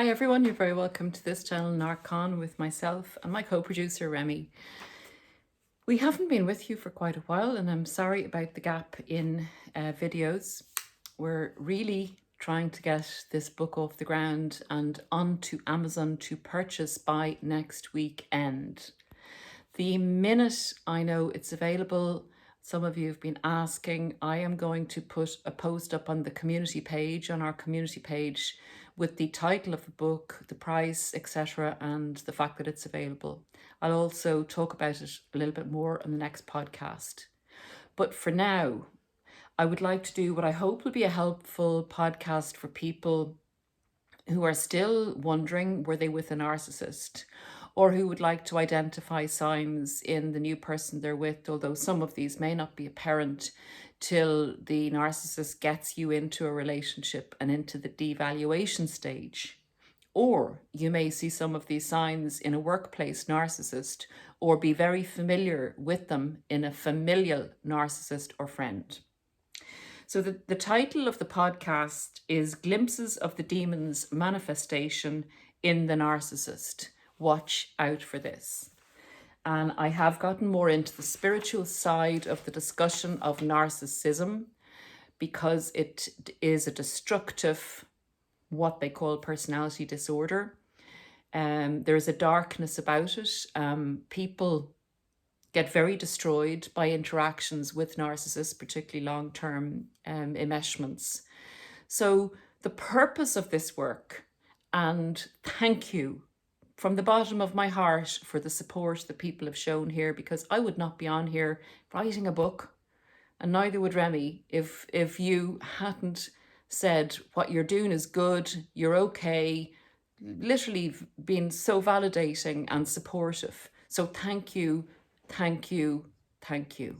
Hi everyone, you're very welcome to this channel Narcon with myself and my co-producer Remy. We haven't been with you for quite a while and I'm sorry about the gap in videos. We're really trying to get this book off the ground and onto Amazon to purchase by next weekend. The minute I know it's available, some of you have been asking, I am going to put a post up on the community page, on our community page, with the title of the book, the price, etc., and the fact that it's available. I'll also talk about it a little bit more on the next podcast. But for now, I would like to do what I hope will be a helpful podcast for people who are still wondering, were they with a narcissist? Or who would like to identify signs in the new person they're with, although some of these may not be apparent till the narcissist gets you into a relationship and into the devaluation stage. Or you may see some of these signs in a workplace narcissist or be very familiar with them in a familial narcissist or friend. So the title of the podcast is Glimpses of the Demon's Manifestation in the Narcissist. Watch out for this. And I have gotten more into the spiritual side of the discussion of narcissism because it is a destructive, what they call personality disorder. There's a darkness about it. People get very destroyed by interactions with narcissists, particularly long-term enmeshments. So the purpose of this work, and thank you from the bottom of my heart for the support that people have shown here, because I would not be on here writing a book, and neither would Remy, if you hadn't said what you're doing is good, you're okay, literally been so validating and supportive. So thank you, thank you, thank you.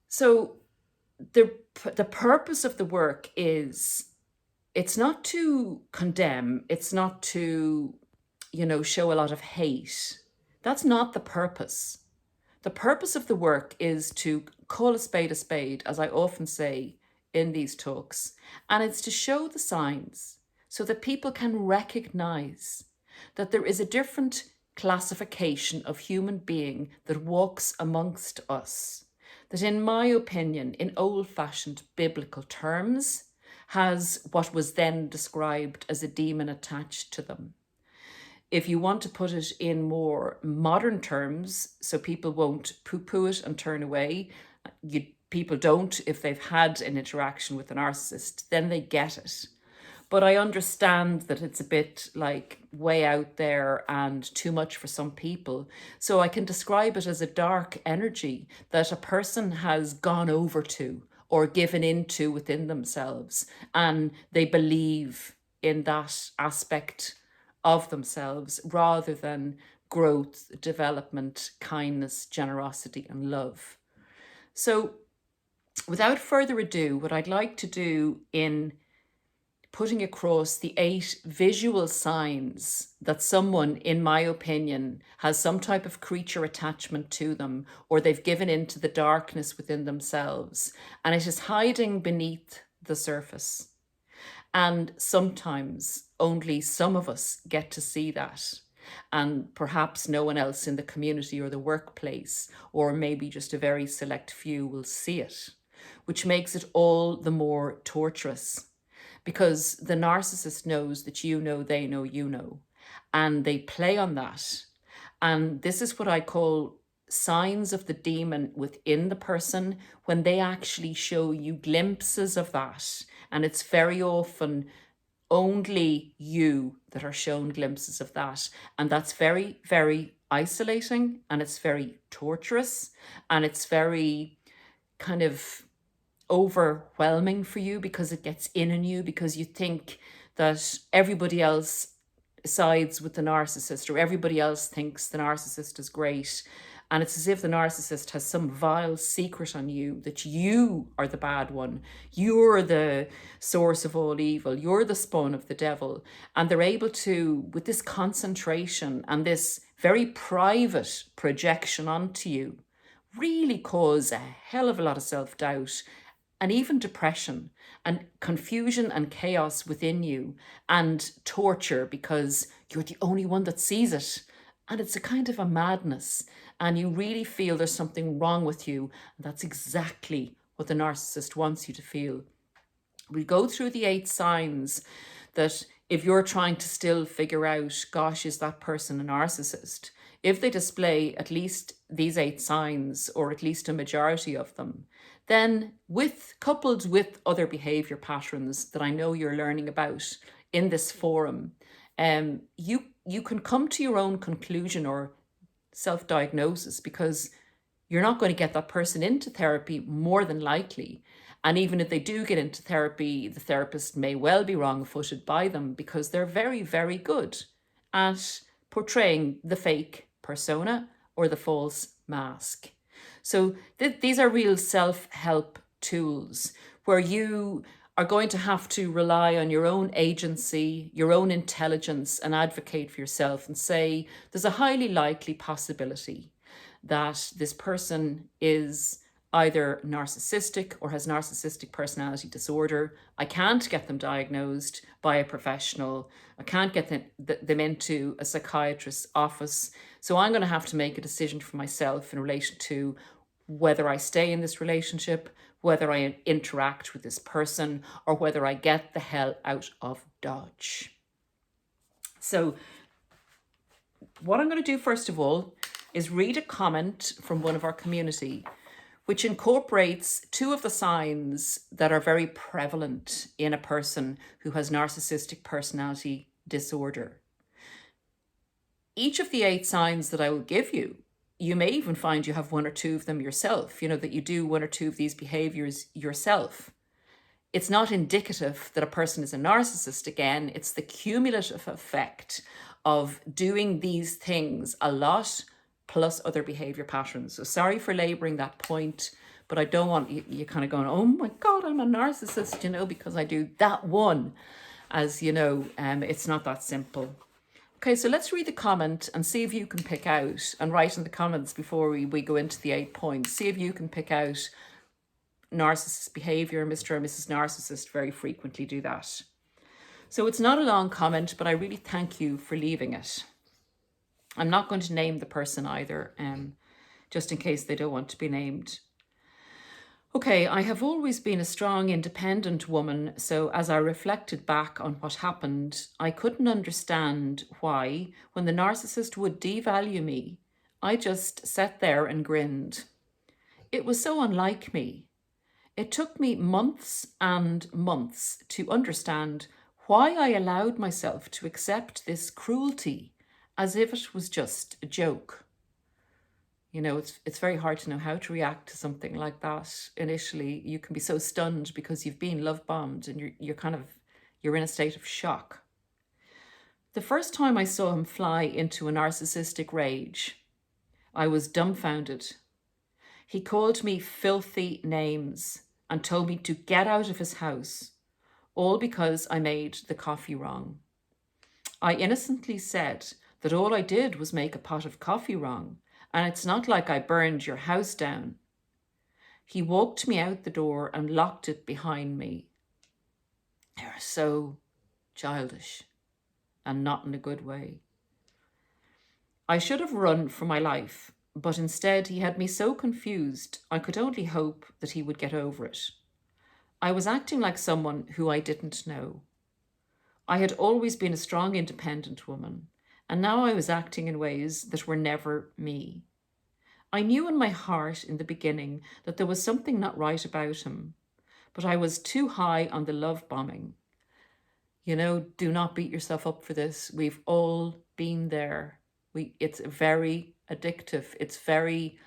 So the purpose of the work is, it's not to condemn, it's not to, show a lot of hate. That's not the purpose. The purpose of the work is to call a spade, as I often say in these talks, and it's to show the signs so that people can recognize that there is a different classification of human being that walks amongst us, that in my opinion, in old-fashioned biblical terms, has what was then described as a demon attached to them. If you want to put it in more modern terms, so people won't poo-poo it and turn away, people don't if they've had an interaction with a narcissist, then they get it. But I understand that it's a bit like way out there and too much for some people. So I can describe it as a dark energy that a person has gone over to or given into within themselves, and they believe in that aspect of themselves rather than growth, development, kindness, generosity, and love. So without further ado, what I'd like to do in putting across the 8 visual signs that someone, in my opinion, has some type of creature attachment to them, or they've given into the darkness within themselves, and it is hiding beneath the surface. And sometimes only some of us get to see that, and perhaps no one else in the community or the workplace, or maybe just a very select few will see it, which makes it all the more torturous. Because the narcissist knows that you know, they know, you know, and they play on that. And this is what I call signs of the demon within the person, when they actually show you glimpses of that. And it's very often only you that are shown glimpses of that. And that's very, very isolating, and it's very torturous, and it's very kind of overwhelming for you because it gets in on you, because you think that everybody else sides with the narcissist, or everybody else thinks the narcissist is great. And it's as if the narcissist has some vile secret on you, that you are the bad one. You're the source of all evil. You're the spawn of the devil. And they're able to, with this concentration and this very private projection onto you, really cause a hell of a lot of self-doubt and even depression and confusion and chaos within you and torture because you're the only one that sees it. And it's a kind of a madness. And you really feel there's something wrong with you. And that's exactly what the narcissist wants you to feel. We go through the 8 signs that if you're trying to still figure out, gosh, is that person a narcissist? If they display at least these 8 signs, or at least a majority of them, then coupled with other behavior patterns that I know you're learning about in this forum, you can come to your own conclusion or self-diagnosis, because you're not going to get that person into therapy more than likely. And even if they do get into therapy, the therapist may well be wrong-footed by them, because they're very, very good at portraying the fake persona or the false mask. So these are real self-help tools where you are going to have to rely on your own agency, your own intelligence, and advocate for yourself and say, there's a highly likely possibility that this person is either narcissistic or has narcissistic personality disorder. I can't get them diagnosed by a professional. I can't get them into a psychiatrist's office. So I'm going to have to make a decision for myself in relation to whether I stay in this relationship, whether I interact with this person, or whether I get the hell out of Dodge. So what I'm going to do first of all is read a comment from one of our community, which incorporates 2 of the signs that are very prevalent in a person who has narcissistic personality disorder. Each of the 8 signs that I will give you, you may even find you have 1 or 2 of them yourself, that you do 1 or 2 of these behaviors yourself. It's not indicative that a person is a narcissist. Again, it's the cumulative effect of doing these things a lot plus other behavior patterns. So sorry for laboring that point, but I don't want you kind of going, oh my God, I'm a narcissist, because I do that one. As you know, it's not that simple. Okay, so let's read the comment and see if you can pick out, and write in the comments before we go into the 8 points, see if you can pick out narcissist behavior. Mr. or Mrs. Narcissist very frequently do that. So it's not a long comment, but I really thank you for leaving it. I'm not going to name the person either, just in case they don't want to be named. Okay, I have always been a strong, independent woman, so as I reflected back on what happened, I couldn't understand why, when the narcissist would devalue me, I just sat there and grinned. It was so unlike me. It took me months and months to understand why I allowed myself to accept this cruelty as if it was just a joke. It's very hard to know how to react to something like that. Initially, you can be so stunned because you've been love bombed and you're in a state of shock. The first time I saw him fly into a narcissistic rage, I was dumbfounded. He called me filthy names and told me to get out of his house, all because I made the coffee wrong. I innocently said that all I did was make a pot of coffee wrong, and it's not like I burned your house down. He walked me out the door and locked it behind me. You're so childish, and not in a good way. I should have run for my life, but instead he had me so confused I could only hope that he would get over it. I was acting like someone who I didn't know. I had always been a strong, independent woman, and now I was acting in ways that were never me. I knew in my heart in the beginning that there was something not right about him, but I was too high on the love bombing. Do not beat yourself up for this. We've all been there. It's very addictive. It's very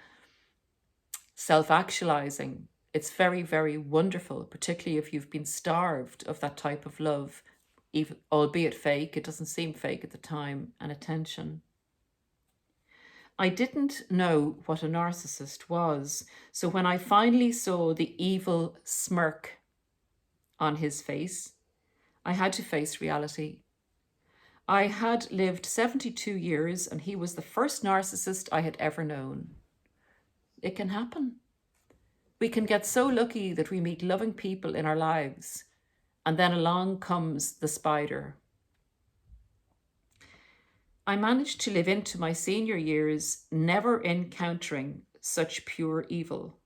self-actualizing. It's very, very wonderful, particularly if you've been starved of that type of love, even albeit fake. It doesn't seem fake at the time, and attention. I didn't know what a narcissist was, so when I finally saw the evil smirk on his face, I had to face reality. I had lived 72 years and he was the first narcissist I had ever known. It can happen. We can get so lucky that we meet loving people in our lives, and then along comes the spider. I managed to live into my senior years never encountering such pure evil.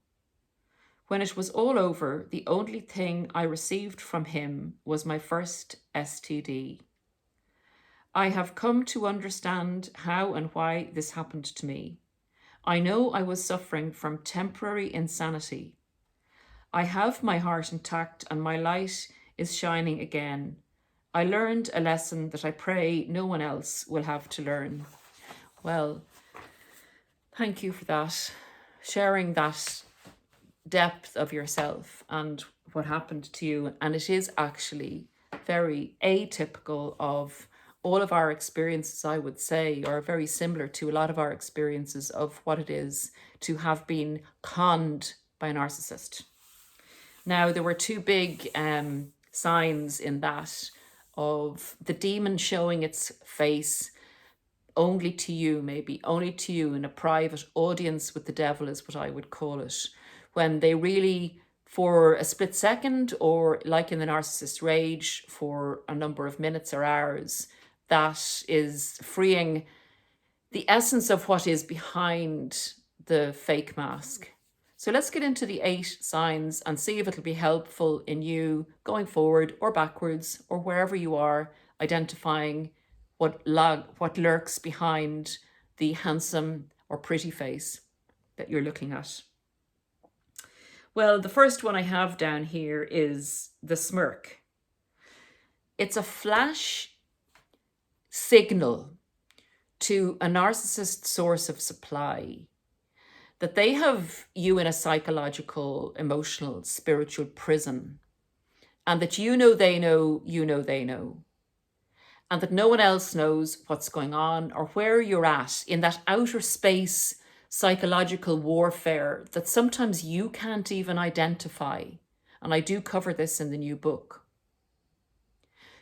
When it was all over, the only thing I received from him was my first STD. I have come to understand how and why this happened to me. I know I was suffering from temporary insanity. I have my heart intact and my light is shining again. I learned a lesson that I pray no one else will have to learn. Well, thank you for that, sharing that depth of yourself and what happened to you. And it is actually very atypical of all of our experiences, I would say, or very similar to a lot of our experiences of what it is to have been conned by a narcissist. Now, there were two big signs in that of the demon showing its face only to you, maybe only to you in a private audience with the devil is what I would call it. When they really, for a split second, or like in the narcissist rage, for a number of minutes or hours, that is freeing the essence of what is behind the fake mask. So let's get into the 8 signs and see if it'll be helpful in you going forward or backwards or wherever you are, identifying what lurks behind the handsome or pretty face that you're looking at. Well, the first one I have down here is the smirk. It's a flash signal to a narcissist source of supply that they have you in a psychological, emotional, spiritual prison, and that you know they know, they know, and that no one else knows what's going on or where you're at in that outer space psychological warfare that sometimes you can't even identify. And I do cover this in the new book.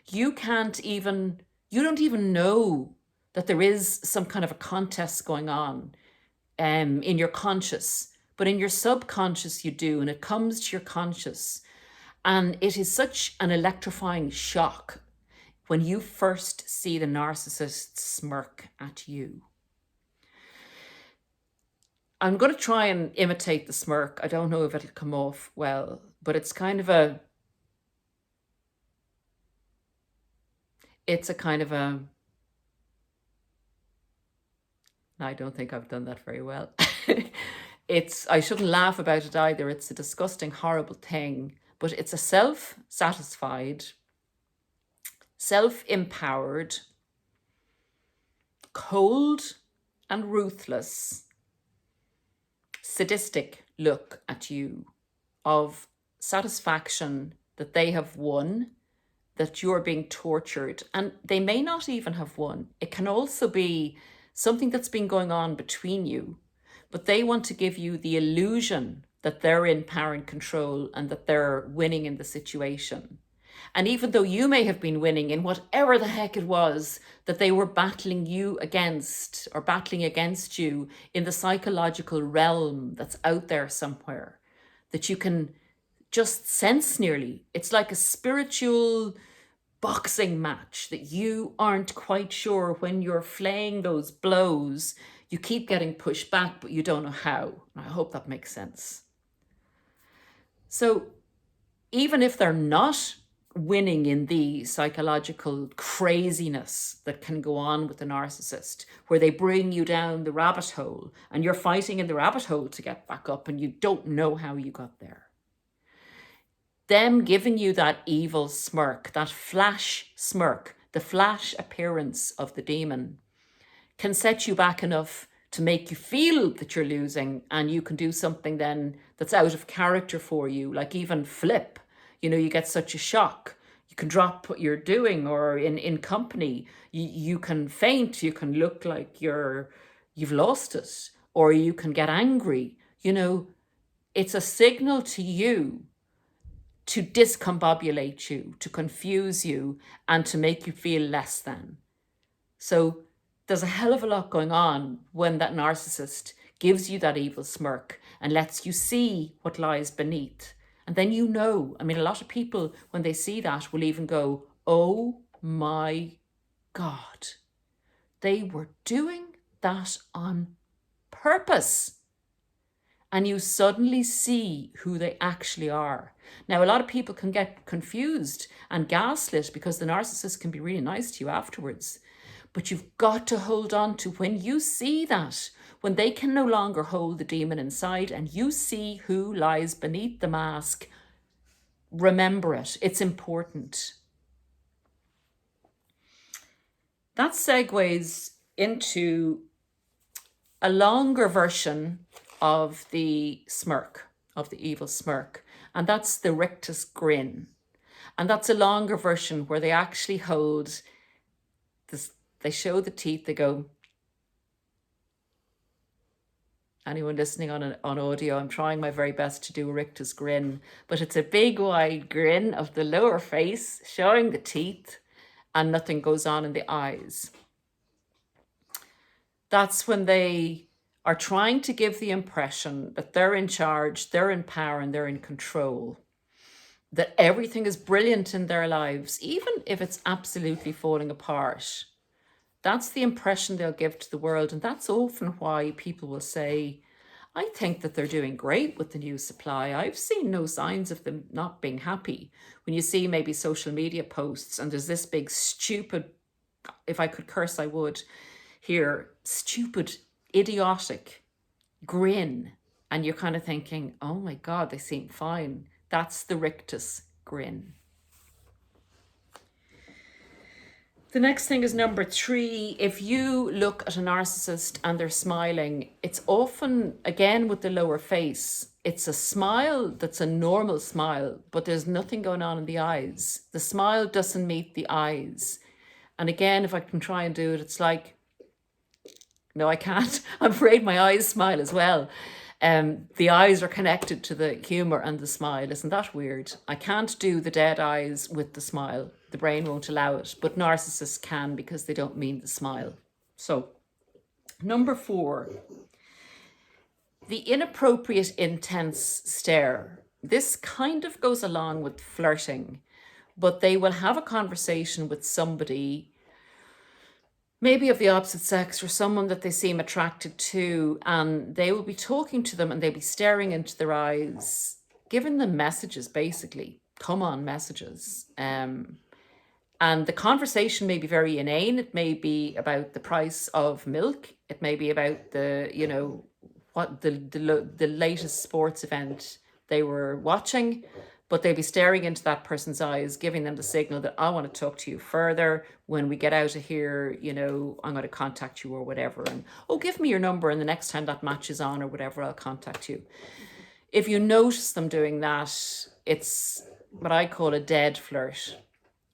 You don't even know that there is some kind of a contest going on in your conscious, but in your subconscious you do, and it comes to your conscious. And it is such an electrifying shock when you first see the narcissist smirk at you. I'm going to try and imitate the smirk. I don't know if it'll come off well, but it's a kind of a, I don't think I've done that very well. I shouldn't laugh about it either. It's a disgusting, horrible thing, but it's a self-satisfied, self-empowered, cold and ruthless, sadistic look at you of satisfaction that they have won, that you're being tortured, and they may not even have won. It can also be something that's been going on between you, but they want to give you the illusion that they're in power and control and that they're winning in the situation. And even though you may have been winning in whatever the heck it was that they were battling you against or battling against you in the psychological realm that's out there somewhere, that you can just sense nearly. It's like a spiritual boxing match that you aren't quite sure when you're flaying those blows. You keep getting pushed back, but you don't know how. I hope that makes sense. So even if they're not winning in the psychological craziness that can go on with the narcissist, where they bring you down the rabbit hole and you're fighting in the rabbit hole to get back up and you don't know how you got there, them giving you that evil smirk, that flash smirk, the flash appearance of the demon, can set you back enough to make you feel that you're losing, and you can do something then that's out of character for you, like even flip. You get such a shock. You can drop what you're doing, or in company, you can faint, you can look like you've lost it, or you can get angry. It's a signal to you to discombobulate you, to confuse you, and to make you feel less than. So there's a hell of a lot going on when that narcissist gives you that evil smirk and lets you see what lies beneath. And then you know, I mean, a lot of people, when they see that, will even go, oh my God, they were doing that on purpose. And you suddenly see who they actually are. Now, a lot of people can get confused and gaslit because the narcissist can be really nice to you afterwards. But you've got to hold on to when you see that, when they can no longer hold the demon inside and you see who lies beneath the mask, remember it. It's important. That segues into a longer version of the smirk, of the evil smirk. And that's the rictus grin. And that's a longer version where they actually hold this, they show the teeth, they go, anyone listening on audio, I'm trying my very best to do a rictus grin, but it's a big wide grin of the lower face, showing the teeth, and nothing goes on in the eyes. That's when they are trying to give the impression that they're in charge, they're in power, and they're in control. That everything is brilliant in their lives, even if it's absolutely falling apart. That's the impression they'll give to the world. And that's often why people will say, I think that they're doing great with the new supply. I've seen no signs of them not being happy. When you see maybe social media posts and there's this big stupid, if I could curse, I would, here, stupid, idiotic grin. And you're kind of thinking, oh my God, they seem fine. That's the rictus grin. The next thing is number 3. If you look at a narcissist and they're smiling, it's often, again, with the lower face, it's a smile that's a normal smile, but there's nothing going on in the eyes. The smile doesn't meet the eyes. And again, if I can try and do it, it's like, no, I can't. I'm afraid my eyes smile as well. The eyes are connected to the humor and the smile. Isn't that weird? I can't do the dead eyes with the smile. The brain won't allow it, but narcissists can because they don't mean the smile. So, number 4, the inappropriate intense stare. This kind of goes along with flirting, but they will have a conversation with somebody, maybe of the opposite sex or someone that they seem attracted to, and they will be talking to them and they'll be staring into their eyes, giving them messages, basically. Come on, messages. And the conversation may be very inane. It may be about the price of milk. It may be about the, you know, what the latest sports event they were watching, but they'll be staring into that person's eyes, giving them the signal that I want to talk to you further. When we get out of here, you know, I'm going to contact you or whatever. And, oh, give me your number. And the next time that match is on or whatever, I'll contact you. If you notice them doing that, it's what I call a dead flirt.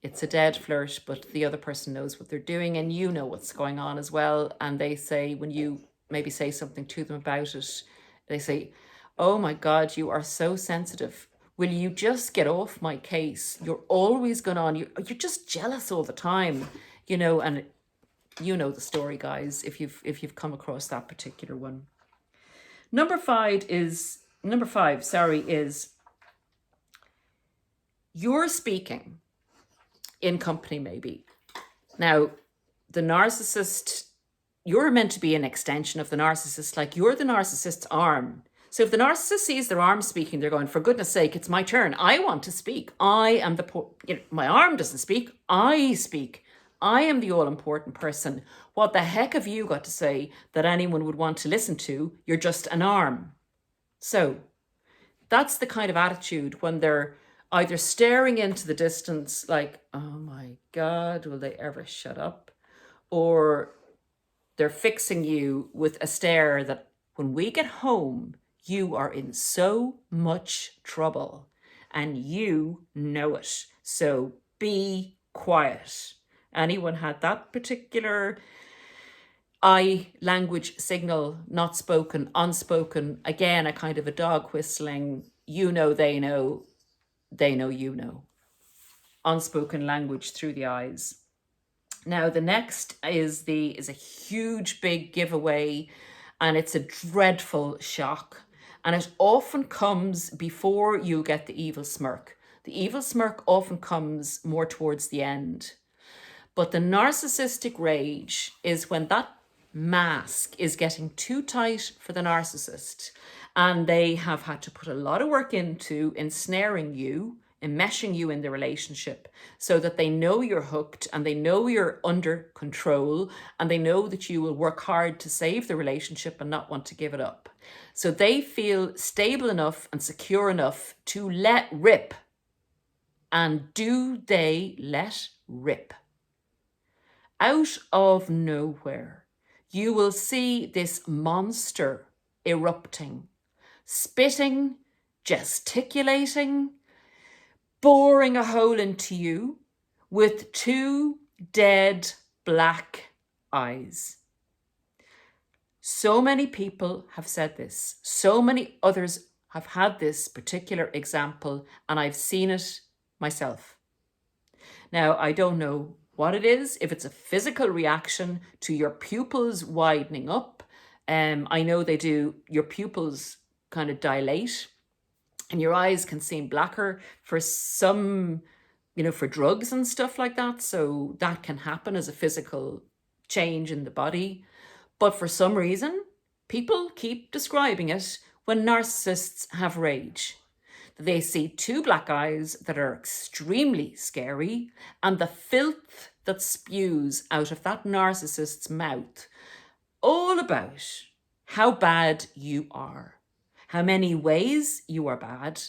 It's a dead flirt, but the other person knows what they're doing and you know what's going on as well. And they say, when you maybe say something to them about it, they say, oh my God, you are so sensitive. Will you just get off my case? You're always going on. You're just jealous all the time, you know, and you know the story, guys, if you've come across that particular one. Number 5 is you're speaking in company, maybe. Now, the narcissist, you're meant to be an extension of the narcissist, like you're the narcissist's arm. So if the narcissist sees their arm speaking, they're going, for goodness sake, it's my turn. I want to speak. I am my arm doesn't speak. I speak. I am the all-important person. What the heck have you got to say that anyone would want to listen to? You're just an arm. So that's the kind of attitude when they're either staring into the distance like, oh my God, will they ever shut up? Or they're fixing you with a stare that when we get home, you are in so much trouble and you know it. So be quiet. Anyone had that particular eye language signal, not spoken, unspoken, again, a kind of a dog whistling, you know, they know, you know. Unspoken language through the eyes. Now, the next is a huge, big giveaway. and it's a dreadful shock. And it often comes before you get the evil smirk. The evil smirk often comes more towards the end. But the narcissistic rage is when that mask is getting too tight for the narcissist, and they have had to put a lot of work into ensnaring you, enmeshing you in the relationship, so that they know you're hooked and they know you're under control and they know that you will work hard to save the relationship and not want to give it up. So they feel stable enough and secure enough to let rip. And do they let rip? Out of nowhere, you will see this monster erupting, spitting, gesticulating, boring a hole into you with two dead black eyes. So many people have said this. So many others have had this particular example, and I've seen it myself. Now, I don't know what it is, if it's a physical reaction to your pupils widening up. I know they do, your pupils kind of dilate and your eyes can seem blacker for some, for drugs and stuff like that. So that can happen as a physical change in the body. But for some reason, people keep describing it when narcissists have rage. They see two black eyes that are extremely scary, and the filth that spews out of that narcissist's mouth, all about how bad you are, how many ways you are bad,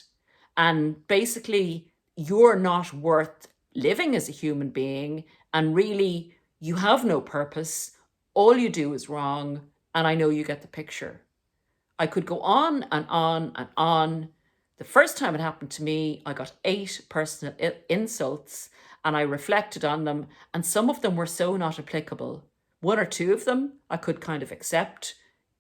and basically you're not worth living as a human being, and really you have no purpose, all you do is wrong, and I know you get the picture. I could go on and on and on. The first time it happened to me, I got 8 personal insults and I reflected on them, and some of them were so not applicable. 1 or 2 of them I could kind of accept,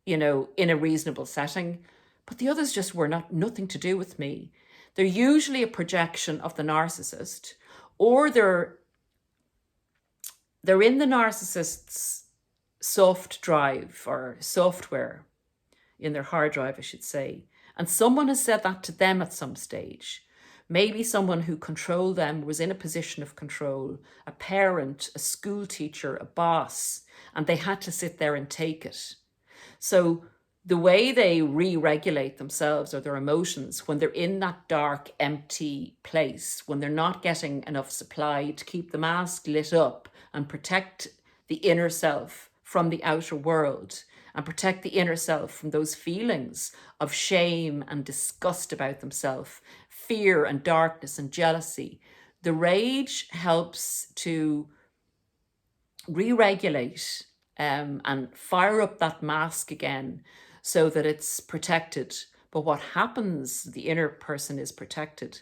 in a reasonable setting, but the others just were nothing to do with me. They're usually a projection of the narcissist, or they're in the narcissist's soft drive or software, in their hard drive, I should say. And someone has said that to them at some stage. Maybe someone who controlled them was in a position of control, a parent, a school teacher, a boss, and they had to sit there and take it. So the way they re-regulate themselves or their emotions when they're in that dark, empty place, when they're not getting enough supply to keep the mask lit up and protect the inner self from the outer world, and protect the inner self from those feelings of shame and disgust about themselves, fear and darkness and jealousy. The rage helps to re-regulate and fire up that mask again so that it's protected. But what happens, the inner person is protected.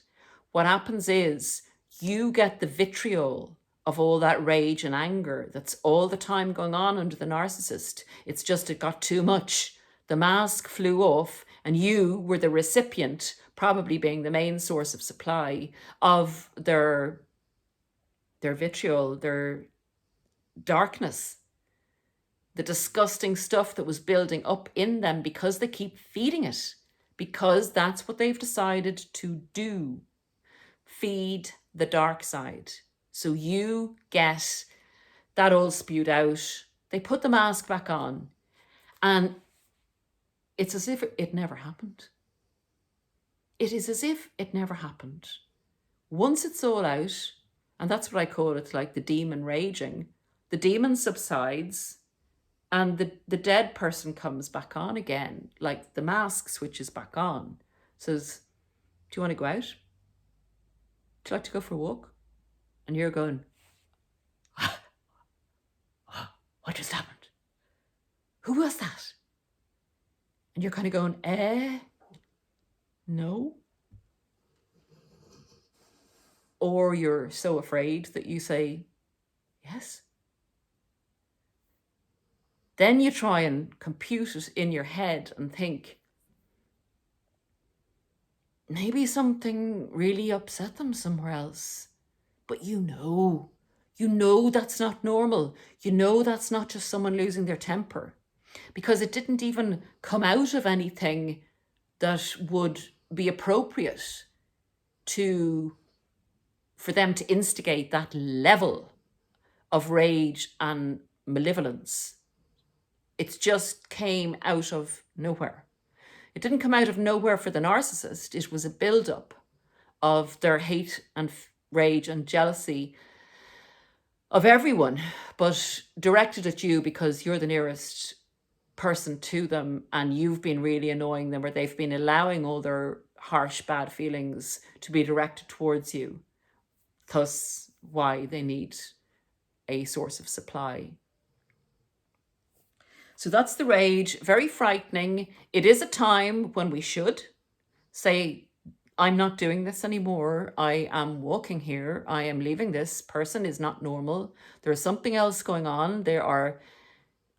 What happens is you get the vitriol of all that rage and anger that's all the time going on under the narcissist. It's just it got too much. The mask flew off and you were the recipient, probably being the main source of supply of their vitriol, their darkness, the disgusting stuff that was building up in them because they keep feeding it, because that's what they've decided to do. Feed the dark side. So you get that all spewed out. They put the mask back on and it's as if it never happened. It is as if it never happened. Once it's all out, and that's what I call it, like the demon raging, the demon subsides and the dead person comes back on again, like the mask switches back on. Says, do you want to go out? Would you like to go for a walk? And you're going, what just happened? Who was that? And you're kind of going, no. Or you're so afraid that you say, yes. Then you try and compute it in your head and think, maybe something really upset them somewhere else. But you know that's not normal. You know that's not just someone losing their temper. because it didn't even come out of anything that would be appropriate for them to instigate that level of rage and malevolence. It just came out of nowhere. It didn't come out of nowhere for the narcissist. It was a build-up of their hate and rage and jealousy of everyone, but directed at you because you're the nearest person to them and you've been really annoying them, or they've been allowing all their harsh, bad feelings to be directed towards you. Thus, why they need a source of supply. So that's the rage. Very frightening. It is a time when we should say, I'm not doing this anymore. I am walking here. I am leaving. This person is not normal. There's something else going on. They are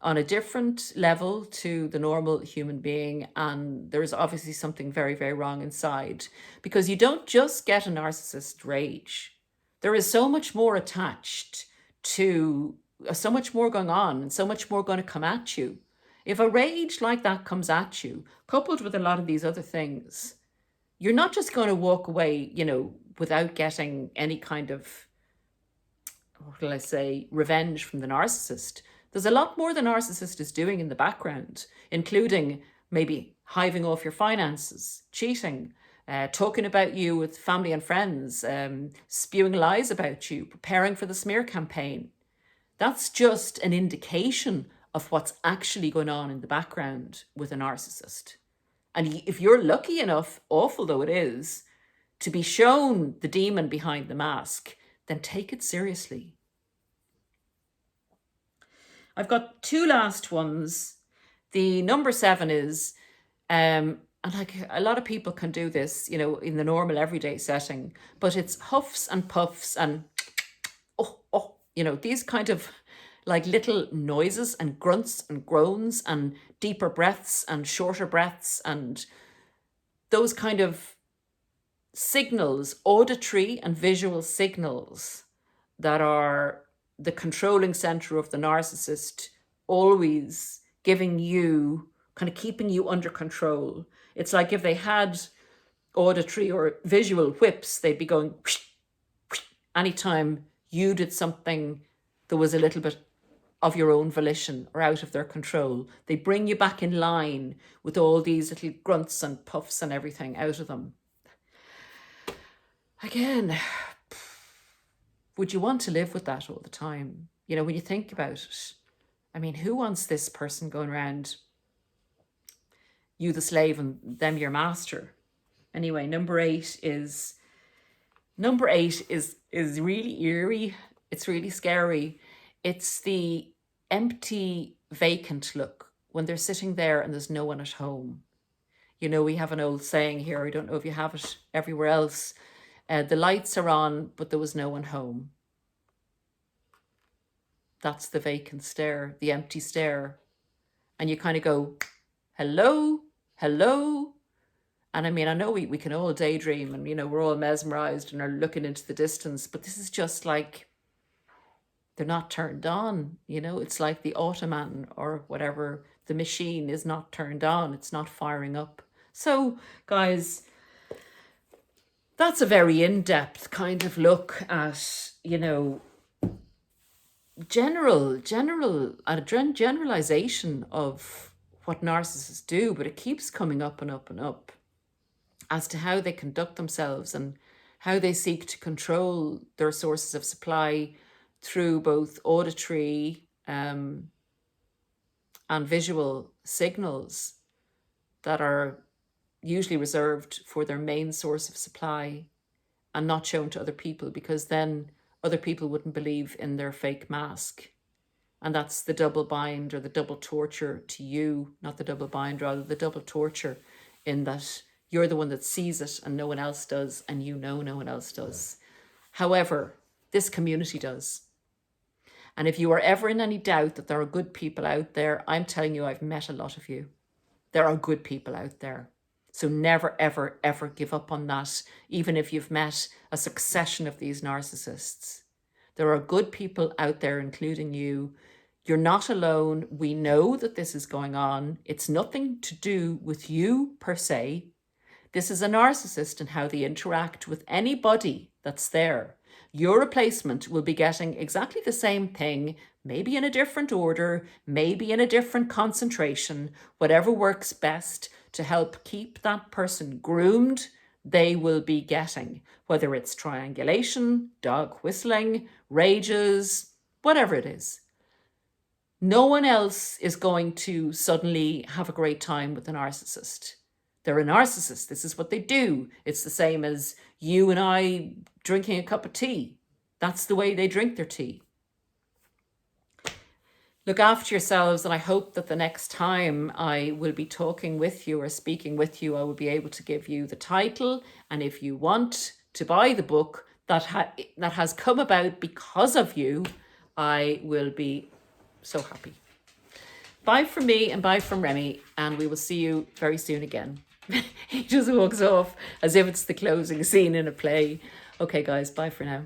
on a different level to the normal human being. And there's obviously something very, very wrong inside, because you don't just get a narcissist rage. There is so much more attached to, so much more going on, and so much more going to come at you. If a rage like that comes at you, coupled with a lot of these other things, you're not just going to walk away, without getting any kind of, what will I say, revenge from the narcissist. There's a lot more the narcissist is doing in the background, including maybe hiving off your finances, cheating, talking about you with family and friends, spewing lies about you, preparing for the smear campaign. That's just an indication of what's actually going on in the background with a narcissist. And if you're lucky enough, awful though it is, to be shown the demon behind the mask, then take it seriously. I've got two last ones. The number 7 is, and like a lot of people can do this, in the normal everyday setting, but it's huffs and puffs and these kind of like little noises and grunts and groans and deeper breaths and shorter breaths, and those kind of signals, auditory and visual signals, that are the controlling center of the narcissist, always giving you, kind of keeping you under control. It's like if they had auditory or visual whips, they'd be going whoosh, whoosh, anytime you did something that was a little bit of your own volition or out of their control. They bring you back in line with all these little grunts and puffs and everything out of them. Again, would you want to live with that all the time? When you think about it, I mean, who wants this person going around, you the slave and them your master? Anyway, number 8 is really eerie. It's really scary. It's the empty, vacant look when they're sitting there and there's no one at home. We have an old saying here, I don't know if you have it everywhere else. The lights are on, but there was no one home. That's the vacant stare, the empty stare. And you kind of go, hello, hello. And I mean, I know we can all daydream and, we're all mesmerized and are looking into the distance, but this is just like, they're not turned on. It's like the Ottoman or whatever, the machine is not turned on. It's not firing up. So guys, that's a very in-depth kind of look at, generalization of what narcissists do, but it keeps coming up and up and up as to how they conduct themselves and how they seek to control their sources of supply through both auditory and visual signals that are usually reserved for their main source of supply and not shown to other people, because then other people wouldn't believe in their fake mask. And that's the double bind or the double torture to you, not the double bind, rather the double torture, in that you're the one that sees it and no one else does, and no one else does. However, this community does. And if you are ever in any doubt that there are good people out there, I'm telling you, I've met a lot of you. There are good people out there. So never, ever, ever give up on that, even if you've met a succession of these narcissists. There are good people out there, including you. You're not alone. We know that this is going on. It's nothing to do with you per se. This is a narcissist and how they interact with anybody that's there. Your replacement will be getting exactly the same thing, maybe in a different order, maybe in a different concentration, whatever works best to help keep that person groomed, they will be getting, whether it's triangulation, dog whistling, rages, whatever it is. No one else is going to suddenly have a great time with a narcissist. They're a narcissist. This is what they do. It's the same as you and I drinking a cup of tea. That's the way they drink their tea. Look after yourselves, and I hope that the next time I will be talking with you or speaking with you, I will be able to give you the title. And if you want to buy the book that has come about because of you, I will be so happy. Bye from me and bye from Remy, and we will see you very soon again. He just walks off as if it's the closing scene in a play. Okay, guys, bye for now.